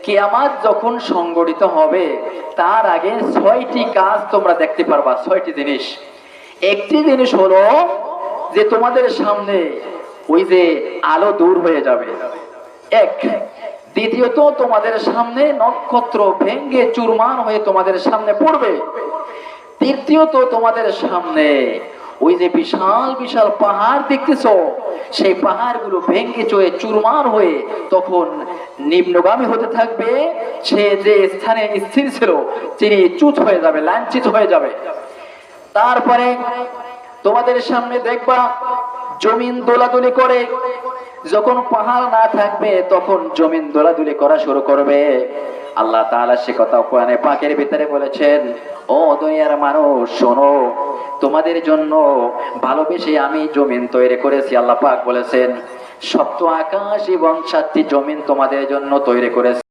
কিয়ামত যখন সংগঠিত হবে তার আগে 6টি কাজ তোমরা দেখতে পারবা, 6টি জিনিস। একটি জিনিস হলো যে তোমাদের সামনে ওই যে আলো দূর হয়ে যাবে, এক। দ্বিতীয়ত, তোমাদের সামনে নক্ষত্র ভেঙ্গে চুরমার হয়ে তোমাদের সামনে পড়বে। তৃতীয়ত, তোমাদের সামনে ওই যে বিশাল বিশাল পাহাড় দেখতেছো, সেই পাহাড়গুলো ভেঙ্গে চয়ে চুরমার হয়ে তখন নিম্নগামী হতে থাকবে। সে যে স্থানে স্থির ছিল তিনি চ্যুত হয়ে যাবে, লাঞ্ছিত হয়ে যাবে। তারপরে তোমাদের সামনে দেখবা জমিন দোলাদুলি করে। যখন পাহাড় না থাকবে তখন জমিন দোলাদুলি করা শুরু করবে। আল্লাহ তাআলা সে কথা কোরআনে পাকের ভিতরে বলেছেন, ও দুনিয়ার মানুষ শোনো, তোমাদের জন্য ভালোবেসে আমি জমিন তৈরি করেছি। আল্লাহ পাক বলেছেন, সপ্ত আকাশ এবং 7টি জমিন তোমাদের জন্য তৈরি করেছি।